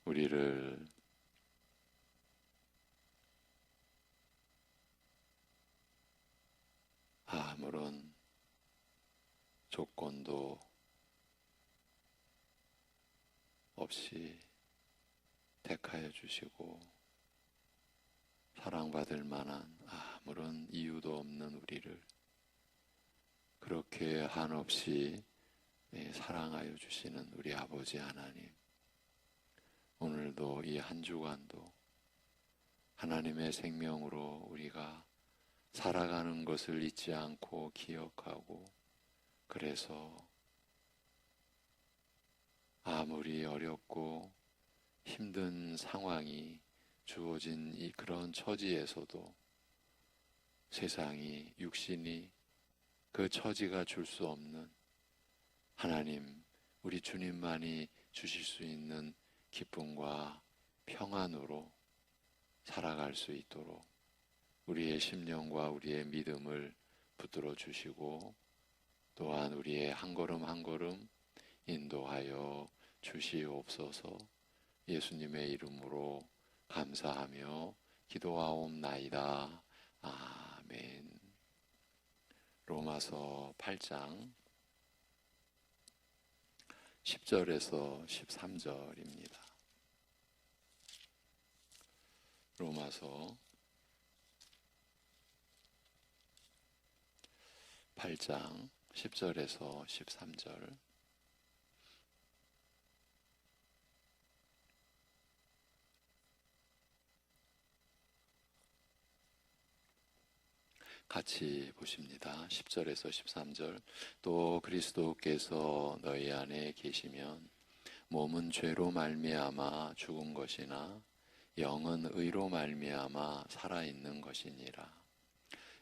우리를 아무런 조건도 없이 택하여 주시고 사랑받을 만한 아무런 이유도 없는 우리를 그렇게 한없이 사랑하여 주시는 우리 아버지 하나님, 오늘도 이 한 주간도 하나님의 생명으로 우리가 살아가는 것을 잊지 않고 기억하고, 그래서 아무리 어렵고 힘든 상황이 주어진 이 그런 처지에서도 세상이, 육신이 그 처지가 줄 수 없는 하나님, 우리 주님만이 주실 수 있는 기쁨과 평안으로 살아갈 수 있도록 우리의 심령과 우리의 믿음을 붙들어 주시고, 또한 우리의 한 걸음 한 걸음 인도하여 주시옵소서. 예수님의 이름으로 감사하며 기도하옵나이다. 아멘. 로마서 8장 10절에서 13절입니다. 로마서 8장 10절에서 13절. 같이 보십니다. 10절에서 13절. 또 그리스도께서 너희 안에 계시면 몸은 죄로 말미암아 죽은 것이나 영은 의로 말미암아 살아있는 것이니라.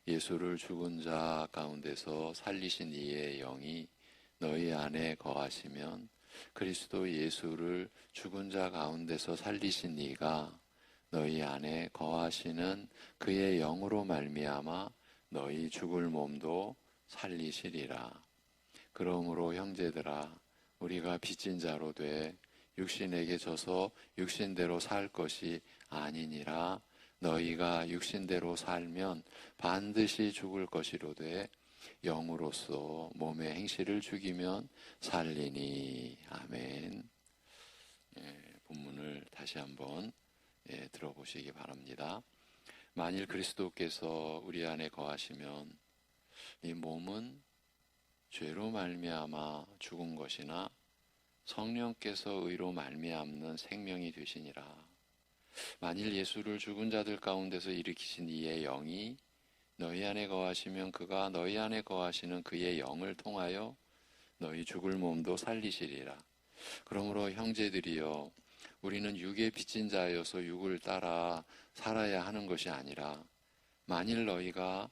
예수를 죽은 자 가운데서 살리신 이의 영이 너희 안에 거하시면 그리스도 예수를 죽은 자 가운데서 살리신 이가 너희 안에 거하시는 그의 영으로 말미암아 너희 죽을 몸도 살리시리라. 그러므로 형제들아, 우리가 빚진 자로 돼 육신에게 져서 육신대로 살 것이 아니니라. 너희가 육신대로 살면 반드시 죽을 것이로되 영으로서 몸의 행실을 죽이면 살리니. 아멘. 본문을 다시 한번 들어보시기 바랍니다. 만일 그리스도께서 우리 안에 거하시면 이 몸은 죄로 말미암아 죽은 것이나 성령께서 의로 말미암는 생명이 되시니라. 만일 예수를 죽은 자들 가운데서 일으키신 이의 영이 너희 안에 거하시면 그가 너희 안에 거하시는 그의 영을 통하여 너희 죽을 몸도 살리시리라. 그러므로 형제들이여, 우리는 육에 빚진 자여서 육을 따라 살아야 하는 것이 아니라 만일 너희가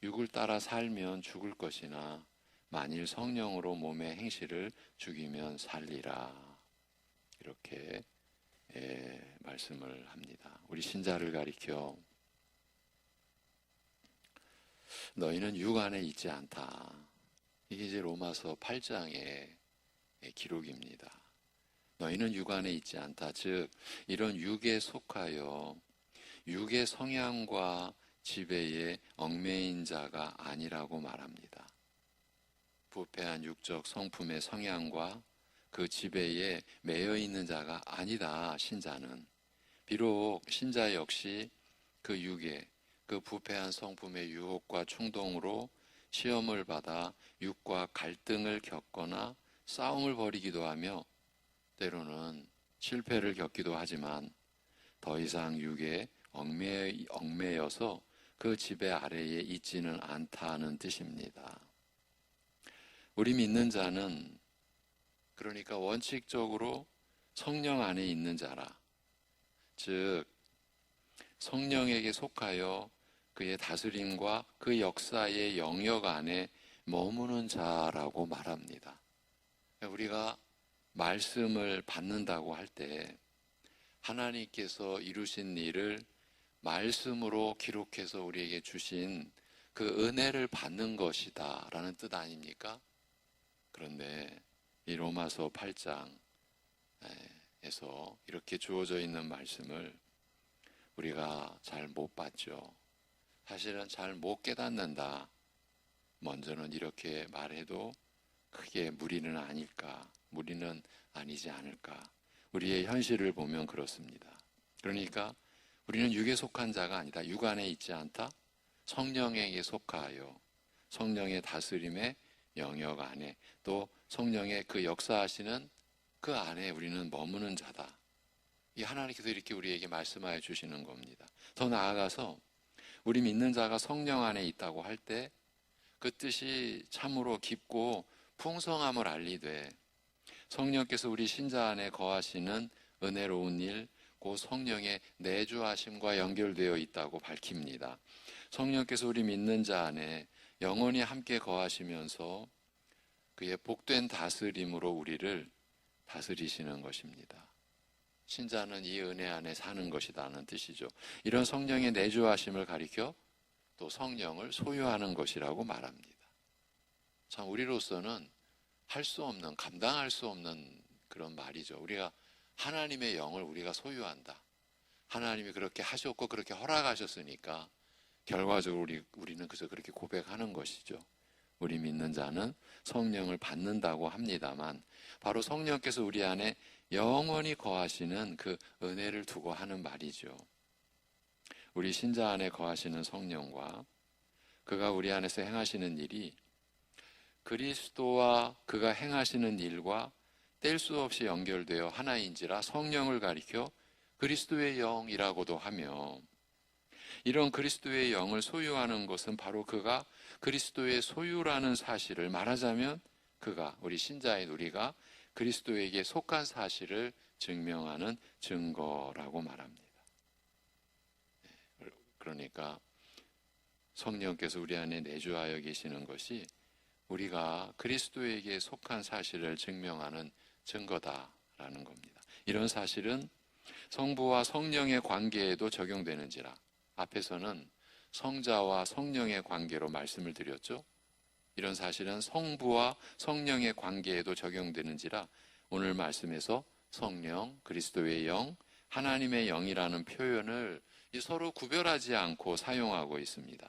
육을 따라 살면 죽을 것이나 만일 성령으로 몸의 행실을 죽이면 살리라. 이렇게 말씀을 합니다. 우리 신자를 가리켜 너희는 육 안에 있지 않다. 이게 이제 로마서 8장의 기록입니다. 너희는 육 안에 있지 않다. 즉 이런 육에 속하여 육의 성향과 지배에 얽매인 자가 아니라고 말합니다. 부패한 육적 성품의 성향과 그 지배에 매여 있는 자가 아니다. 신자는 비록 신자 역시 그 육의 그 부패한 성품의 유혹과 충동으로 시험을 받아 육과 갈등을 겪거나 싸움을 벌이기도 하며 때로는 실패를 겪기도 하지만 더 이상 육에 얽매여서 그 지배 아래에 있지는 않다는 뜻입니다. 우리 믿는 자는 그러니까 원칙적으로 성령 안에 있는 자라, 즉 성령에게 속하여 그의 다스림과 그 역사의 영역 안에 머무는 자라고 말합니다. 우리가 말씀을 받는다고 할 때 하나님께서 이루신 일을 말씀으로 기록해서 우리에게 주신 그 은혜를 받는 것이다 라는 뜻 아닙니까? 그런데 이 로마서 8장에 해서 이렇게 주어져 있는 말씀을 우리가 잘 못 봤죠. 사실은 잘 못 깨닫는다. 먼저는 이렇게 말해도 크게 무리는 아닐까, 무리는 아니지 않을까. 우리의 현실을 보면 그렇습니다. 그러니까 우리는 육에 속한 자가 아니다. 육 안에 있지 않다. 성령에게 속하여 성령의 다스림의 영역 안에, 또 성령의 그 역사하시는 그 안에 우리는 머무는 자다. 이 하나님께서 이렇게 우리에게 말씀하여 주시는 겁니다. 더 나아가서 우리 믿는 자가 성령 안에 있다고 할 때 그 뜻이 참으로 깊고 풍성함을 알리되, 성령께서 우리 신자 안에 거하시는 은혜로운 일, 그 성령의 내주하심과 연결되어 있다고 밝힙니다. 성령께서 우리 믿는 자 안에 영원히 함께 거하시면서 그의 복된 다스림으로 우리를 다스리시는 것입니다. 신자는 이 은혜 안에 사는 것이라는 뜻이죠. 이런 성령의 내주하심을 가리켜 또 성령을 소유하는 것이라고 말합니다. 참 우리로서는 할 수 없는, 감당할 수 없는 그런 말이죠. 우리가 하나님의 영을 우리가 소유한다. 하나님이 그렇게 하셨고 그렇게 허락하셨으니까 결과적으로 우리는 그래서 그렇게 고백하는 것이죠. 우리 믿는 자는 성령을 받는다고 합니다만, 바로 성령께서 우리 안에 영원히 거하시는 그 은혜를 두고 하는 말이죠. 우리 신자 안에 거하시는 성령과 그가 우리 안에서 행하시는 일이 그리스도와 그가 행하시는 일과 뗄 수 없이 연결되어 하나인지라 성령을 가리켜 그리스도의 영이라고도 하며, 이런 그리스도의 영을 소유하는 것은 바로 그가 그리스도의 소유라는 사실을, 말하자면 그가, 우리 신자인 우리가 그리스도에게 속한 사실을 증명하는 증거라고 말합니다. 그러니까 성령께서 우리 안에 내주하여 계시는 것이 우리가 그리스도에게 속한 사실을 증명하는 증거다라는 겁니다. 이런 사실은 성부와 성령의 관계에도 적용되는지라, 앞에서는 성자와 성령의 관계로 말씀을 드렸죠. 이런 사실은 성부와 성령의 관계에도 적용되는지라, 오늘 말씀에서 성령, 그리스도의 영, 하나님의 영이라는 표현을 서로 구별하지 않고 사용하고 있습니다.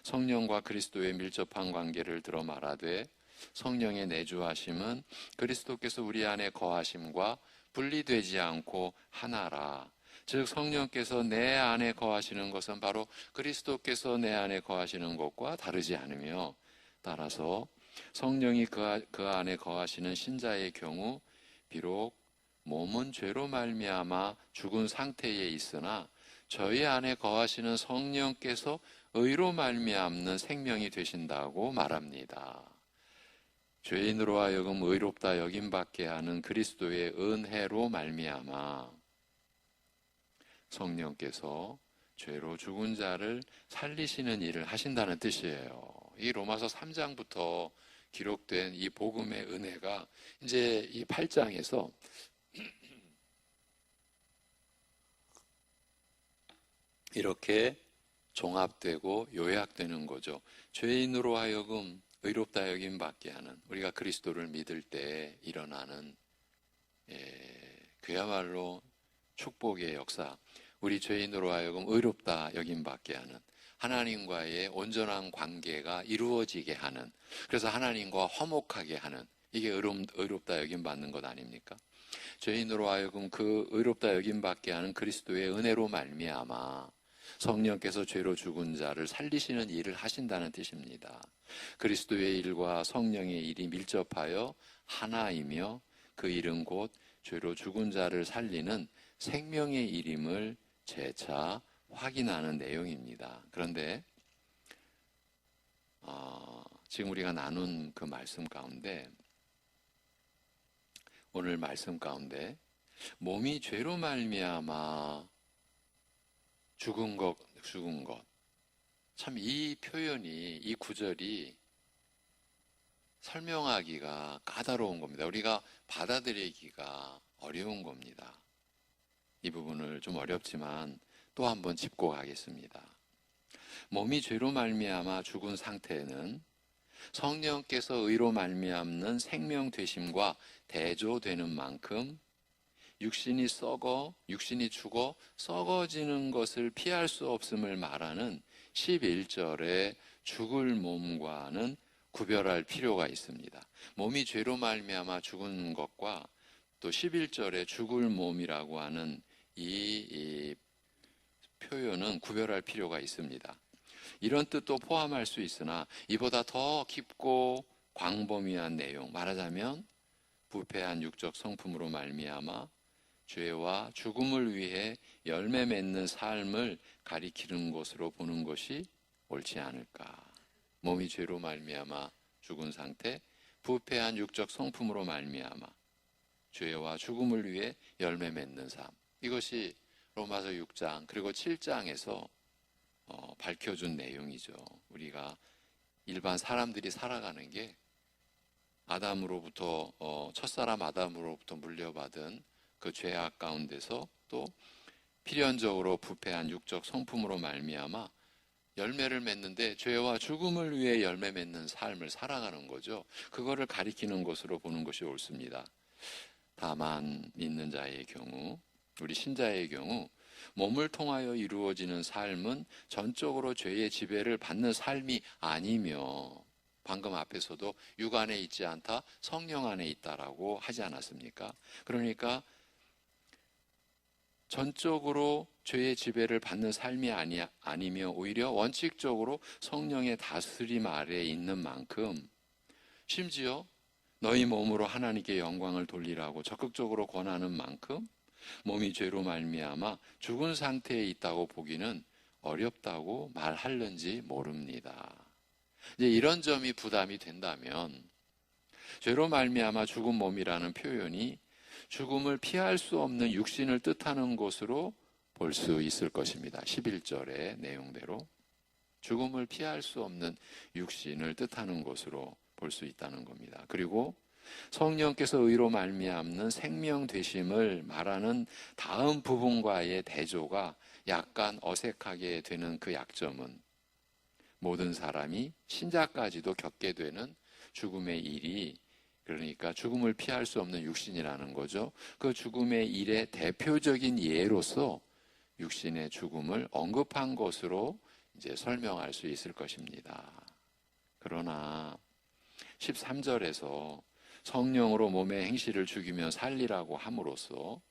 성령과 그리스도의 밀접한 관계를 들어 말하되, 성령의 내주하심은 그리스도께서 우리 안에 거하심과 분리되지 않고 하나라. 즉 성령께서 내 안에 거하시는 것은 바로 그리스도께서 내 안에 거하시는 것과 다르지 않으며, 따라서 성령이 그 안에 거하시는 신자의 경우 비록 몸은 죄로 말미암아 죽은 상태에 있으나 저희 안에 거하시는 성령께서 의로 말미암는 생명이 되신다고 말합니다. 죄인으로 하여금 의롭다 여김받게 하는 그리스도의 은혜로 말미암아 성령께서 죄로 죽은 자를 살리시는 일을 하신다는 뜻이에요. 이 로마서 3장부터 기록된 이 복음의 은혜가 이제 이 8장에서 이렇게 종합되고 요약되는 거죠. 죄인으로 하여금 의롭다 여김 받게 하는, 우리가 그리스도를 믿을 때 일어나는 그야말로 축복의 역사, 우리 죄인으로 하여금 의롭다 여김 받게 하는, 하나님과의 온전한 관계가 이루어지게 하는, 그래서 하나님과 화목하게 하는, 이게 의롭다 여김 받는 것 아닙니까? 죄인으로 하여금 그 의롭다 여김 받게 하는 그리스도의 은혜로 말미암아 성령께서 죄로 죽은 자를 살리시는 일을 하신다는 뜻입니다. 그리스도의 일과 성령의 일이 밀접하여 하나이며 그 일은 곧 죄로 죽은 자를 살리는 생명의 일임을 재차 확인하는 내용입니다. 그런데 지금 우리가 나눈 그 말씀 가운데, 오늘 말씀 가운데 몸이 죄로 말미암아 죽은 것, 참 이 표현이, 이 구절이 설명하기가 까다로운 겁니다. 우리가 받아들이기가 어려운 겁니다. 이 부분을 좀 어렵지만 또 한번 짚고 가겠습니다. 몸이 죄로 말미암아 죽은 상태는 성령께서 의로 말미암는 생명 되심과 대조되는 만큼 육신이 죽어 썩어지는 것을 피할 수 없음을 말하는 11절의 죽을 몸과는 구별할 필요가 있습니다. 몸이 죄로 말미암아 죽은 것과 또 11절의 죽을 몸이라고 하는 이 표현은 구별할 필요가 있습니다. 이런 뜻도 포함할 수 있으나 이보다 더 깊고 광범위한 내용, 말하자면 부패한 육적 성품으로 말미암아 죄와 죽음을 위해 열매 맺는 삶을 가리키는 것으로 보는 것이 옳지 않을까. 몸이 죄로 말미암아 죽은 상태, 부패한 육적 성품으로 말미암아 죄와 죽음을 위해 열매 맺는 삶. 이것이 로마서 6장 그리고 7장에서 밝혀준 내용이죠. 우리가 일반 사람들이 살아가는 게 아담으로부터 첫사람 아담으로부터 물려받은 그 죄악 가운데서 또 필연적으로 부패한 육적 성품으로 말미암아 열매를 맺는데 죄와 죽음을 위해 열매 맺는 삶을 살아가는 거죠. 그거를 가리키는 것으로 보는 것이 옳습니다. 다만 믿는 자의 경우, 우리 신자의 경우 몸을 통하여 이루어지는 삶은 전적으로 죄의 지배를 받는 삶이 아니며, 방금 앞에서도 육 안에 있지 않다, 성령 안에 있다라고 하지 않았습니까? 그러니까 전적으로 죄의 지배를 받는 삶이 아니며 오히려 원칙적으로 성령의 다스림 아래에 있는 만큼, 심지어 너희 몸으로 하나님께 영광을 돌리라고 적극적으로 권하는 만큼 몸이 죄로 말미암아 죽은 상태에 있다고 보기는 어렵다고 말할는지 모릅니다. 이제 이런 점이 부담이 된다면 죄로 말미암아 죽은 몸이라는 표현이 죽음을 피할 수 없는 육신을 뜻하는 것으로 볼 수 있을 것입니다. 11절의 내용대로 죽음을 피할 수 없는 육신을 뜻하는 것으로 볼 수 있다는 겁니다. 그리고 성령께서 의로 말미암는 생명 되심을 말하는 다음 부분과의 대조가 약간 어색하게 되는 그 약점은 모든 사람이 신자까지도 겪게 되는 죽음의 일이, 그러니까 죽음을 피할 수 없는 육신이라는 거죠. 그 죽음의 일의 대표적인 예로서 육신의 죽음을 언급한 것으로 이제 설명할 수 있을 것입니다. 그러나 13절에서 성령으로 몸의 행실을 죽이며 살리라고 함으로써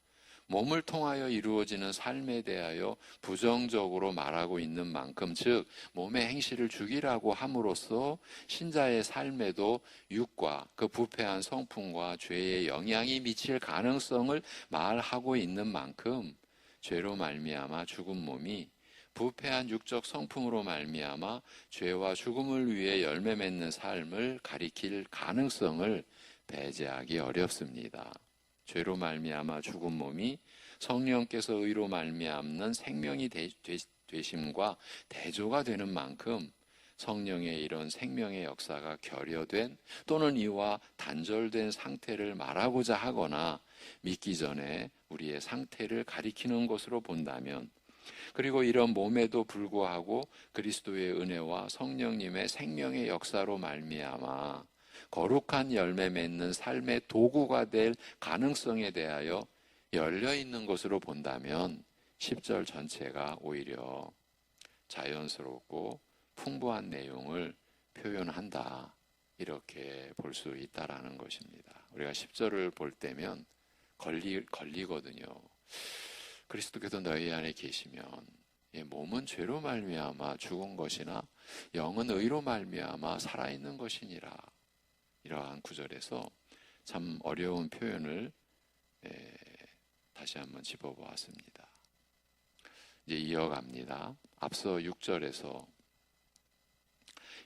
몸을 통하여 이루어지는 삶에 대하여 부정적으로 말하고 있는 만큼, 즉 몸의 행실을 죽이라고 함으로써 신자의 삶에도 육과 그 부패한 성품과 죄의 영향이 미칠 가능성을 말하고 있는 만큼, 죄로 말미암아 죽은 몸이 부패한 육적 성품으로 말미암아 죄와 죽음을 위해 열매 맺는 삶을 가리킬 가능성을 배제하기 어렵습니다. 죄로 말미암아 죽은 몸이 성령께서 의로 말미암는 생명이 되심과 대조가 되는 만큼 성령의 이런 생명의 역사가 결여된 또는 이와 단절된 상태를 말하고자 하거나 믿기 전에 우리의 상태를 가리키는 것으로 본다면, 그리고 이런 몸에도 불구하고 그리스도의 은혜와 성령님의 생명의 역사로 말미암아 거룩한 열매 맺는 삶의 도구가 될 가능성에 대하여 열려있는 것으로 본다면 10절 전체가 오히려 자연스럽고 풍부한 내용을 표현한다, 이렇게 볼 수 있다라는 것입니다. 우리가 10절을 볼 때면 걸리거든요. 그리스도께서 너희 안에 계시면 몸은 죄로 말미암아 죽은 것이나 영은 의로 말미암아 살아있는 것이니라. 이러한 구절에서 참 어려운 표현을 다시 한번 짚어보았습니다. 이제 이어갑니다. 앞서 6절에서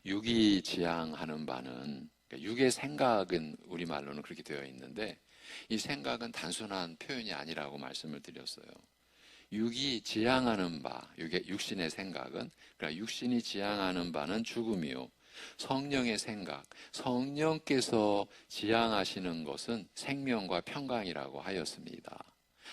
육이 지향하는 바는, 그러니까 육의 생각은 우리말로는 그렇게 되어 있는데 이 생각은 단순한 표현이 아니라고 말씀을 드렸어요. 육이 지향하는 바, 육신의 생각은, 그러니까 육신이 지향하는 바는 죽음이요, 성령의 생각, 성령께서 지향하시는 것은 생명과 평강이라고 하였습니다.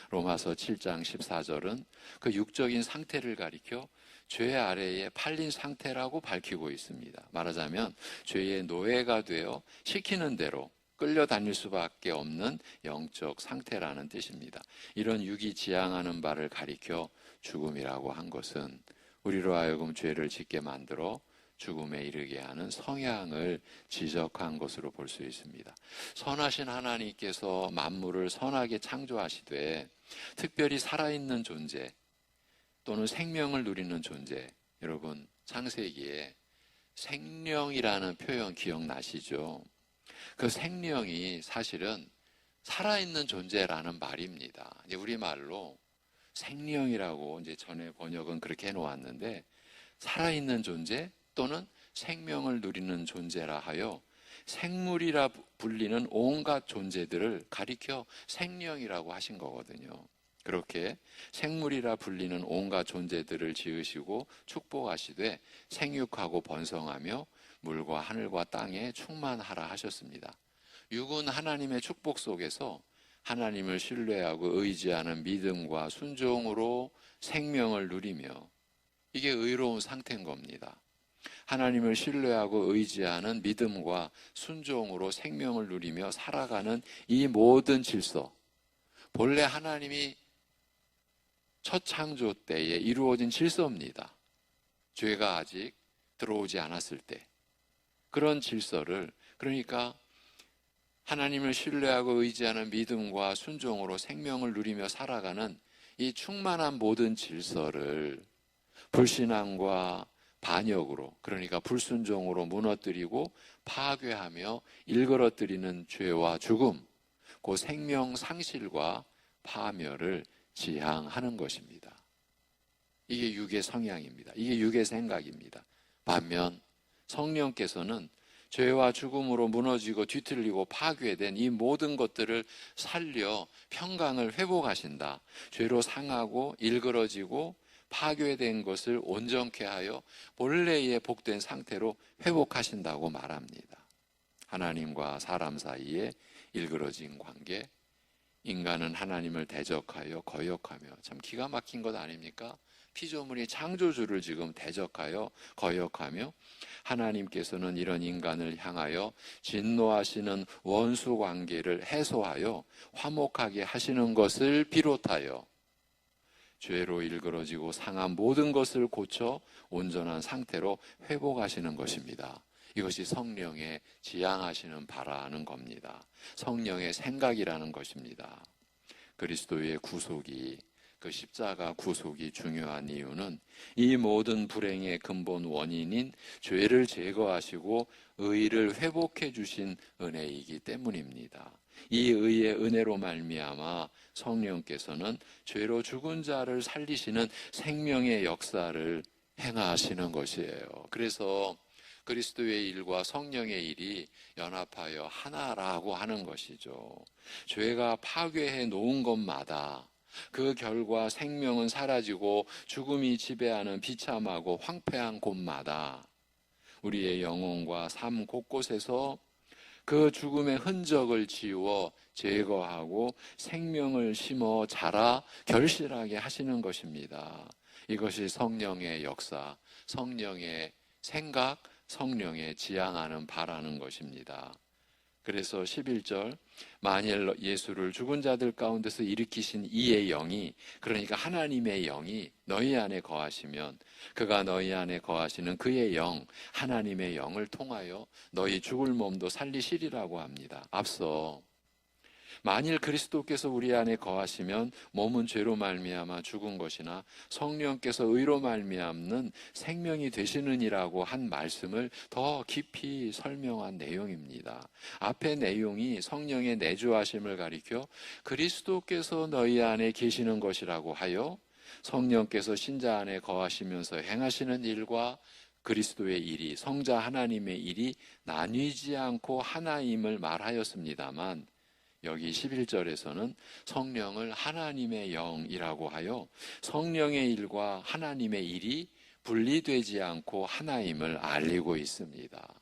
로마서 7장 14절은 그 육적인 상태를 가리켜 죄 아래에 팔린 상태라고 밝히고 있습니다. 말하자면 죄의 노예가 되어 시키는 대로, 끌려다닐 수밖에 없는 영적 상태라는 뜻입니다. 이런 육이 지향하는 바를 가리켜 죽음이라고 한 것은 우리로 하여금 죄를 짓게 만들어 죽음에 이르게 하는 성향을 지적한 것으로 볼 수 있습니다. 선하신 하나님께서 만물을 선하게 창조하시되 특별히 살아있는 존재 또는 생명을 누리는 존재, 여러분 창세기에 생명이라는 표현 기억나시죠? 그 생명이 사실은 살아있는 존재라는 말입니다. 이제 우리말로 생명이라고 이제 전에 번역은 그렇게 해놓았는데, 살아있는 존재 또는 생명을 누리는 존재라 하여 생물이라 불리는 온갖 존재들을 가리켜 생명이라고 하신 거거든요. 그렇게 생물이라 불리는 온갖 존재들을 지으시고 축복하시되 생육하고 번성하며 물과 하늘과 땅에 충만하라 하셨습니다. 육은 하나님의 축복 속에서 하나님을 신뢰하고 의지하는 믿음과 순종으로 생명을 누리며, 이게 의로운 상태인 겁니다. 하나님을 신뢰하고 의지하는 믿음과 순종으로 생명을 누리며 살아가는 이 모든 질서, 본래 하나님이 첫 창조 때에 이루어진 질서입니다. 죄가 아직 들어오지 않았을 때 그런 질서를, 그러니까 하나님을 신뢰하고 의지하는 믿음과 순종으로 생명을 누리며 살아가는 이 충만한 모든 질서를 불신앙과 반역으로, 그러니까 불순종으로 무너뜨리고 파괴하며 일그러뜨리는 죄와 죽음, 그 생명 상실과 파멸을 지향하는 것입니다. 이게 육의 성향입니다. 이게 육의 생각입니다. 반면 성령께서는 죄와 죽음으로 무너지고 뒤틀리고 파괴된 이 모든 것들을 살려 평강을 회복하신다. 죄로 상하고 일그러지고 파괴된 것을 온전케 하여 본래의 복된 상태로 회복하신다고 말합니다. 하나님과 사람 사이에 일그러진 관계, 인간은 하나님을 대적하여 거역하며, 참 기가 막힌 것 아닙니까? 피조물이 창조주를 지금 대적하여 거역하며, 하나님께서는 이런 인간을 향하여 진노하시는 원수 관계를 해소하여 화목하게 하시는 것을 비롯하여 죄로 일그러지고 상한 모든 것을 고쳐 온전한 상태로 회복하시는 것입니다. 이것이 성령의 지향하시는 바라는 겁니다. 성령의 생각이라는 것입니다. 그리스도의 구속이, 그 십자가 구속이 중요한 이유는 이 모든 불행의 근본 원인인 죄를 제거하시고 의를 회복해 주신 은혜이기 때문입니다. 이 의의 은혜로 말미암아 성령께서는 죄로 죽은 자를 살리시는 생명의 역사를 행하시는 것이에요. 그래서 그리스도의 일과 성령의 일이 연합하여 하나라고 하는 것이죠. 죄가 파괴해 놓은 것마다 그 결과 생명은 사라지고 죽음이 지배하는 비참하고 황폐한 곳마다 우리의 영혼과 삶 곳곳에서 그 죽음의 흔적을 지워 제거하고 생명을 심어 자라 결실하게 하시는 것입니다. 이것이 성령의 역사, 성령의 생각, 성령의 지향하는 바라는 것입니다. 그래서 11절, 만일 예수를 죽은 자들 가운데서 일으키신 이의 영이, 그러니까 하나님의 영이 너희 안에 거하시면 그가 너희 안에 거하시는 그의 영, 하나님의 영을 통하여 너희 죽을 몸도 살리시리라고 합니다. 앞서 만일 그리스도께서 우리 안에 거하시면 몸은 죄로 말미암아 죽은 것이나 성령께서 의로 말미암는 생명이 되시느니라고 한 말씀을 더 깊이 설명한 내용입니다. 앞의 내용이 성령의 내주하심을 가리켜 그리스도께서 너희 안에 계시는 것이라고 하여 성령께서 신자 안에 거하시면서 행하시는 일과 그리스도의 일이, 성자 하나님의 일이 나뉘지 않고 하나임을 말하였습니다만, 여기 11절에서는 성령을 하나님의 영이라고 하여 성령의 일과 하나님의 일이 분리되지 않고 하나임을 알리고 있습니다.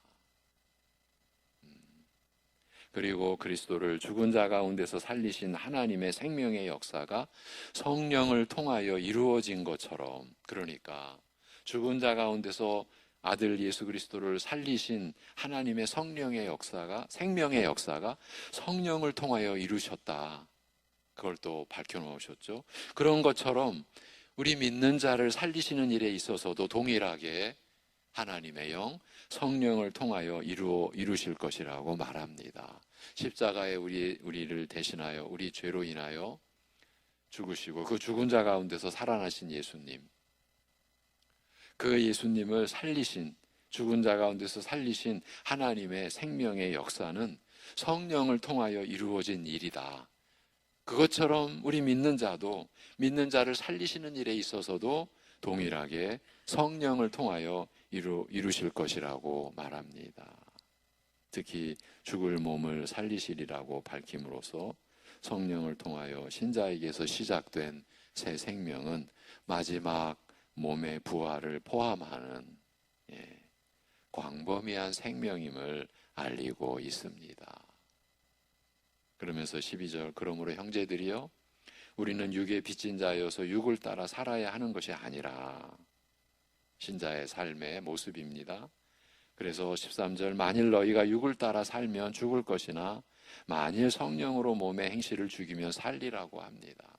그리고 그리스도를 죽은 자 가운데서 살리신 하나님의 생명의 역사가 성령을 통하여 이루어진 것처럼, 그러니까 죽은 자 가운데서 아들 예수 그리스도를 살리신 하나님의 성령의 역사가, 생명의 역사가 성령을 통하여 이루셨다. 그걸 또 밝혀놓으셨죠. 그런 것처럼 우리 믿는 자를 살리시는 일에 있어서도 동일하게 하나님의 영, 성령을 통하여 이루실 것이라고 말합니다. 십자가에 우리를 대신하여 우리 죄로 인하여 죽으시고 그 죽은 자 가운데서 살아나신 예수님, 그 예수님을 살리신, 죽은 자 가운데서 살리신 하나님의 생명의 역사는 성령을 통하여 이루어진 일이다. 그것처럼 우리 믿는 자도 믿는 자를 살리시는 일에 있어서도 동일하게 성령을 통하여 이루실 것이라고 말합니다. 특히 죽을 몸을 살리시리라고 밝힘으로써 성령을 통하여 신자에게서 시작된 새 생명은 마지막 몸의 부활을 포함하는 광범위한 생명임을 알리고 있습니다. 그러면서 12절, 그러므로 형제들이여 우리는 육에 빚진 자여서 육을 따라 살아야 하는 것이 아니라, 신자의 삶의 모습입니다. 그래서 13절, 만일 너희가 육을 따라 살면 죽을 것이나 만일 성령으로 몸의 행실을 죽이면 살리라고 합니다.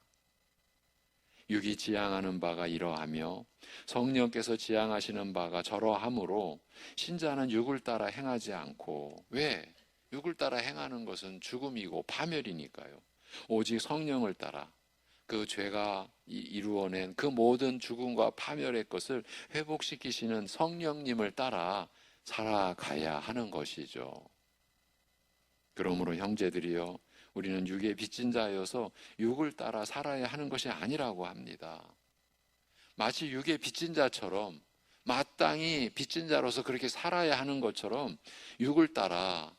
육이 지향하는 바가 이러하며 성령께서 지향하시는 바가 저러하므로 신자는 육을 따라 행하지 않고, 왜? 육을 따라 행하는 것은 죽음이고 파멸이니까요. 오직 성령을 따라 그 죄가 이루어낸 그 모든 죽음과 파멸의 것을 회복시키시는 성령님을 따라 살아가야 하는 것이죠. 그러므로 형제들이여 우리는 육에 빚진 자여서 육을 따라 살아야 하는 것이 아니라고 합니다. 마치 육에 빚진 자처럼, 마땅히 빚진 자로서 그렇게 살아야 하는 것처럼 육을 따라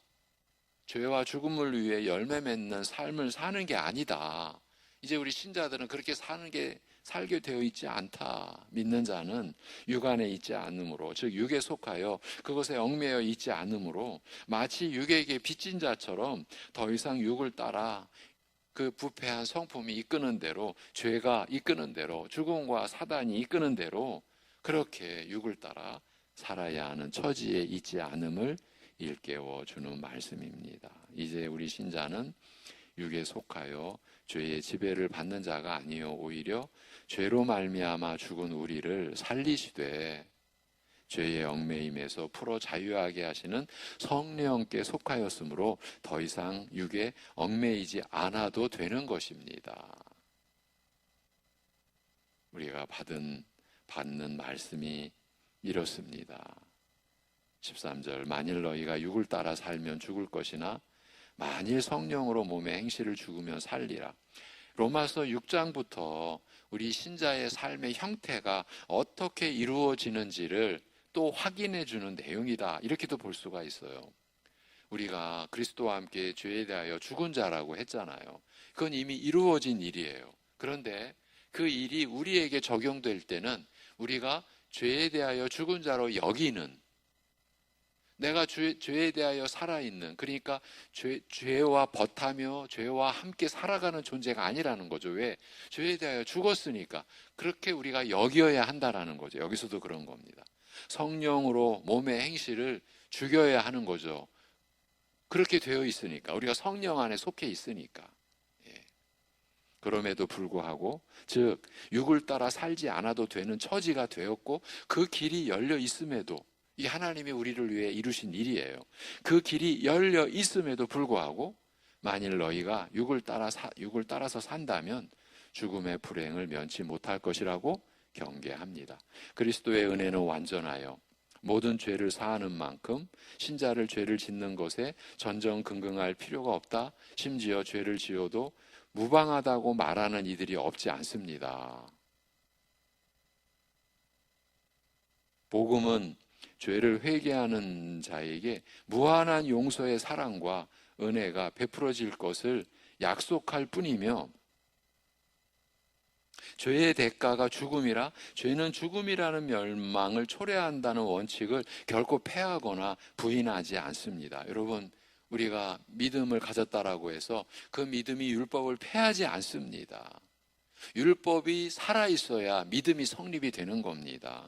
죄와 죽음을 위해 열매 맺는 삶을 사는 게 아니다. 이제 우리 신자들은 그렇게 살게 되어 있지 않다. 믿는 자는 육 안에 있지 않으므로, 즉 육에 속하여 그것에 얽매여 있지 않으므로 마치 육에게 빚진 자처럼 더 이상 육을 따라 그 부패한 성품이 이끄는 대로, 죄가 이끄는 대로, 죽음과 사단이 이끄는 대로 그렇게 육을 따라 살아야 하는 처지에 있지 않음을 일깨워 주는 말씀입니다. 이제 우리 신자는 육에 속하여 죄의 지배를 받는 자가 아니요 오히려 죄로 말미암아 죽은 우리를 살리시되 죄의 얽매임에서 풀어 자유하게 하시는 성령께 속하였으므로 더 이상 육에 얽매이지 않아도 되는 것입니다. 우리가 받는 말씀이 이렇습니다. 13절, 만일 너희가 육을 따라 살면 죽을 것이나 만일 성령으로 몸의 행실을 죽으면 살리라. 로마서 6장부터 우리 신자의 삶의 형태가 어떻게 이루어지는지를 또 확인해 주는 내용이다. 이렇게도 볼 수가 있어요. 우리가 그리스도와 함께 죄에 대하여 죽은 자라고 했잖아요. 그건 이미 이루어진 일이에요. 그런데 그 일이 우리에게 적용될 때는 우리가 죄에 대하여 죽은 자로 여기는, 내가 죄에 대하여 살아있는, 그러니까 죄와 벗하며 죄와 함께 살아가는 존재가 아니라는 거죠. 왜? 죄에 대하여 죽었으니까 그렇게 우리가 여겨야 한다라는 거죠. 여기서도 그런 겁니다. 성령으로 몸의 행실을 죽여야 하는 거죠. 그렇게 되어 있으니까, 우리가 성령 안에 속해 있으니까. 그럼에도 불구하고, 즉 육을 따라 살지 않아도 되는 처지가 되었고 그 길이 열려 있음에도, 이 하나님이 우리를 위해 이루신 일이에요. 그 길이 열려 있음에도 불구하고 만일 너희가 육을 따라서 산다면 죽음의 불행을 면치 못할 것이라고 경계합니다. 그리스도의 은혜는 완전하여 모든 죄를 사하는 만큼 신자를 죄를 짓는 것에 전전긍긍할 필요가 없다. 심지어 죄를 지어도 무방하다고 말하는 이들이 없지 않습니다. 복음은 죄를 회개하는 자에게 무한한 용서의 사랑과 은혜가 베풀어질 것을 약속할 뿐이며, 죄의 대가가 죽음이라 죄는 죽음이라는 멸망을 초래한다는 원칙을 결코 폐하거나 부인하지 않습니다. 여러분, 우리가 믿음을 가졌다라고 해서 그 믿음이 율법을 폐하지 않습니다. 율법이 살아있어야 믿음이 성립이 되는 겁니다.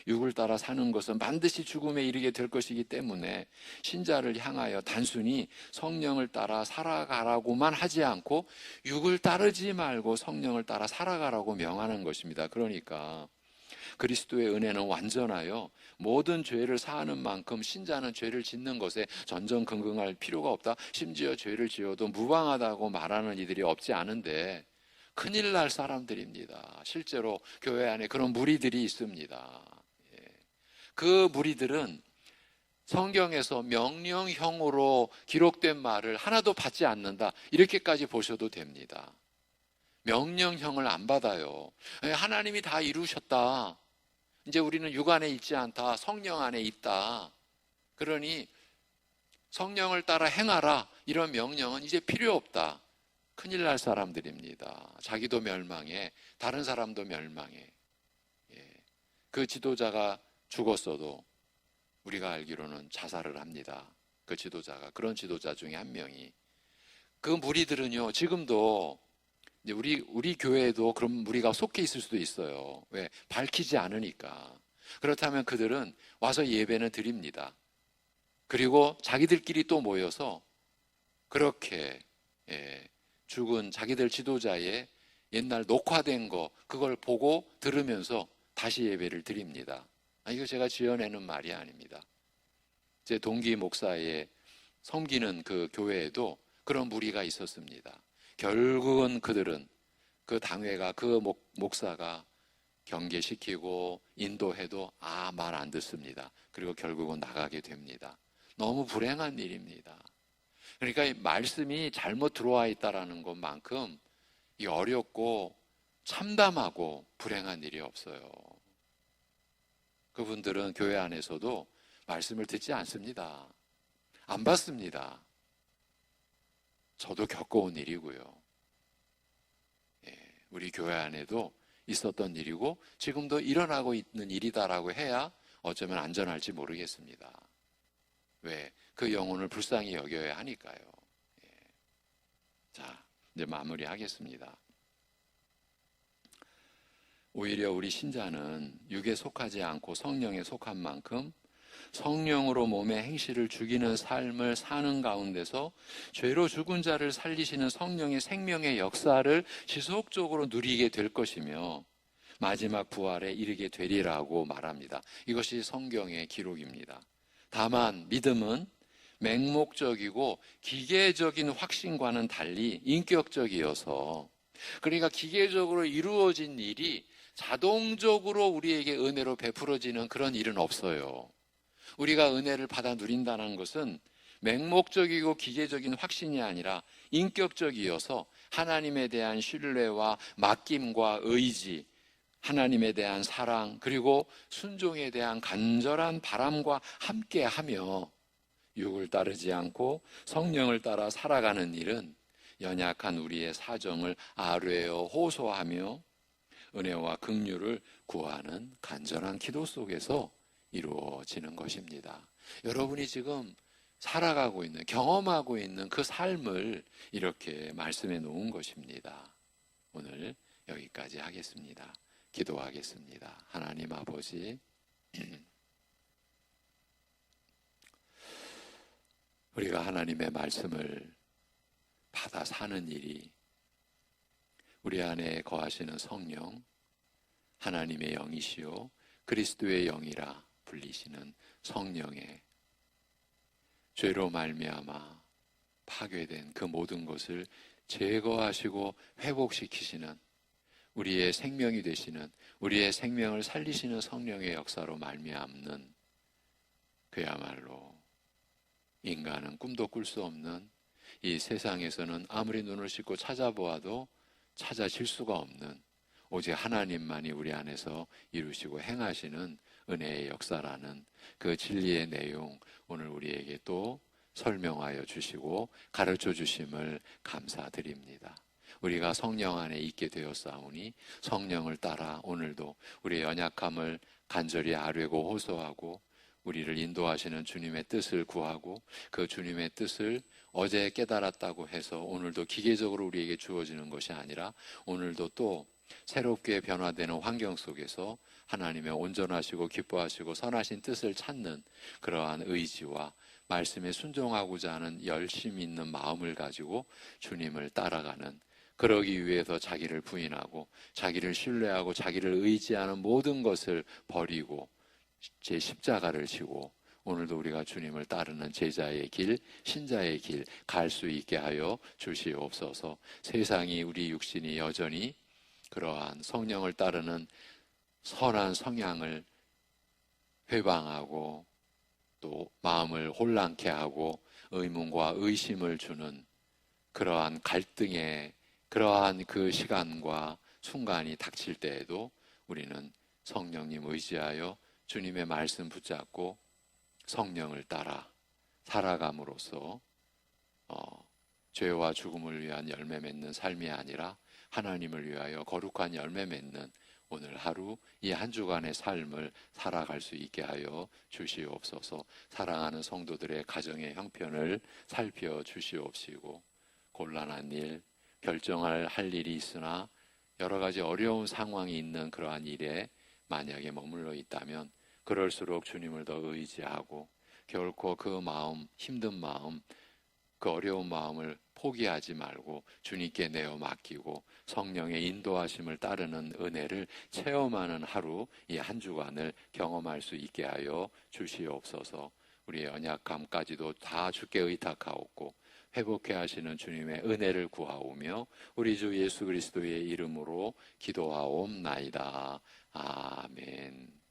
육을 따라 사는 것은 반드시 죽음에 이르게 될 것이기 때문에 신자를 향하여 단순히 성령을 따라 살아가라고만 하지 않고 육을 따르지 말고 성령을 따라 살아가라고 명하는 것입니다. 그러니까 그리스도의 은혜는 완전하여 모든 죄를 사하는 만큼 신자는 죄를 짓는 것에 전전긍긍할 필요가 없다. 심지어 죄를 지어도 무방하다고 말하는 이들이 없지 않은데 큰일 날 사람들입니다. 실제로 교회 안에 그런 무리들이 있습니다. 그 무리들은 성경에서 명령형으로 기록된 말을 하나도 받지 않는다. 이렇게까지 보셔도 됩니다. 명령형을 안 받아요. 하나님이 다 이루셨다. 이제 우리는 육 안에 있지 않다. 성령 안에 있다. 그러니 성령을 따라 행하라. 이런 명령은 이제 필요 없다. 큰일 날 사람들입니다. 자기도 멸망해. 다른 사람도 멸망해. 그 지도자가 죽었어도 우리가 알기로는 자살을 합니다. 그 지도자가. 그런 지도자 중에 한 명이. 그 무리들은요, 지금도 이제 우리 교회에도 그런 무리가 속해 있을 수도 있어요. 왜? 밝히지 않으니까. 그렇다면 그들은 와서 예배는 드립니다. 그리고 자기들끼리 또 모여서 그렇게 죽은 자기들 지도자의 옛날 녹화된 거 그걸 보고 들으면서 다시 예배를 드립니다. 이거 제가 지어내는 말이 아닙니다. 제 동기 목사의 섬기는 그 교회에도 그런 무리가 있었습니다. 결국은 그들은 그 당회가 그 목사가 경계시키고 인도해도 말 안 듣습니다. 그리고 결국은 나가게 됩니다. 너무 불행한 일입니다. 그러니까 이 말씀이 잘못 들어와 있다라는 것만큼 이 어렵고 참담하고 불행한 일이 없어요. 그분들은 교회 안에서도 말씀을 듣지 않습니다. 안 받습니다. 저도 겪어온 일이고요. 우리 교회 안에도 있었던 일이고 지금도 일어나고 있는 일이다라고 해야 어쩌면 안전할지 모르겠습니다. 왜? 그 영혼을 불쌍히 여겨야 하니까요. 자, 이제 마무리하겠습니다. 오히려 우리 신자는 육에 속하지 않고 성령에 속한 만큼 성령으로 몸의 행실을 죽이는 삶을 사는 가운데서 죄로 죽은 자를 살리시는 성령의 생명의 역사를 지속적으로 누리게 될 것이며 마지막 부활에 이르게 되리라고 말합니다. 이것이 성경의 기록입니다. 다만 믿음은 맹목적이고 기계적인 확신과는 달리 인격적이어서, 그러니까 기계적으로 이루어진 일이 자동적으로 우리에게 은혜로 베풀어지는 그런 일은 없어요. 우리가 은혜를 받아 누린다는 것은 맹목적이고 기계적인 확신이 아니라 인격적이어서 하나님에 대한 신뢰와 맡김과 의지, 하나님에 대한 사랑, 그리고 순종에 대한 간절한 바람과 함께하며 육을 따르지 않고 성령을 따라 살아가는 일은 연약한 우리의 사정을 아뢰어 호소하며 은혜와 긍휼을 구하는 간절한 기도 속에서 이루어지는 것입니다. 여러분이 지금 살아가고 있는, 경험하고 있는 그 삶을 이렇게 말씀해 놓은 것입니다. 오늘 여기까지 하겠습니다. 기도하겠습니다. 하나님 아버지, 우리가 하나님의 말씀을 받아 사는 일이 우리 안에 거하시는 성령, 하나님의 영이시요 그리스도의 영이라 불리시는 성령의 죄로 말미암아 파괴된 그 모든 것을 제거하시고 회복시키시는 우리의 생명이 되시는, 우리의 생명을 살리시는 성령의 역사로 말미암는, 그야말로 인간은 꿈도 꿀 수 없는, 이 세상에서는 아무리 눈을 씻고 찾아보아도 찾아질 수가 없는, 오직 하나님만이 우리 안에서 이루시고 행하시는 은혜의 역사라는 그 진리의 내용, 오늘 우리에게 또 설명하여 주시고 가르쳐 주심을 감사드립니다. 우리가 성령 안에 있게 되었사오니 성령을 따라 오늘도 우리의 연약함을 간절히 아뢰고 호소하고 우리를 인도하시는 주님의 뜻을 구하고 그 주님의 뜻을 어제 깨달았다고 해서 오늘도 기계적으로 우리에게 주어지는 것이 아니라 오늘도 또 새롭게 변화되는 환경 속에서 하나님의 온전하시고 기뻐하시고 선하신 뜻을 찾는 그러한 의지와 말씀에 순종하고자 하는 열심 있는 마음을 가지고 주님을 따라가는, 그러기 위해서 자기를 부인하고 자기를 신뢰하고 자기를 의지하는 모든 것을 버리고 제 십자가를 지고 오늘도 우리가 주님을 따르는 제자의 길, 신자의 길 갈 수 있게 하여 주시옵소서. 세상이, 우리 육신이 여전히 그러한 성령을 따르는 선한 성향을 회방하고 또 마음을 혼란케 하고 의문과 의심을 주는 그러한 갈등의 그러한 그 시간과 순간이 닥칠 때에도 우리는 성령님 의지하여 주님의 말씀 붙잡고 성령을 따라 살아감으로써 죄와 죽음을 위한 열매 맺는 삶이 아니라 하나님을 위하여 거룩한 열매 맺는 오늘 하루 이 한 주간의 삶을 살아갈 수 있게 하여 주시옵소서. 사랑하는 성도들의 가정의 형편을 살펴 주시옵시고 곤란한 일, 결정할 할 일이 있으나 여러 가지 어려운 상황이 있는 그러한 일에 만약에 머물러 있다면 그럴수록 주님을 더 의지하고 결코 그 마음, 힘든 마음, 그 어려운 마음을 포기하지 말고 주님께 내어 맡기고 성령의 인도하심을 따르는 은혜를 체험하는 하루, 이 한 주간을 경험할 수 있게 하여 주시옵소서. 우리의 연약함까지도 다 주께 의탁하옵고 회복해 하시는 주님의 은혜를 구하오며 우리 주 예수 그리스도의 이름으로 기도하옵나이다. 아멘.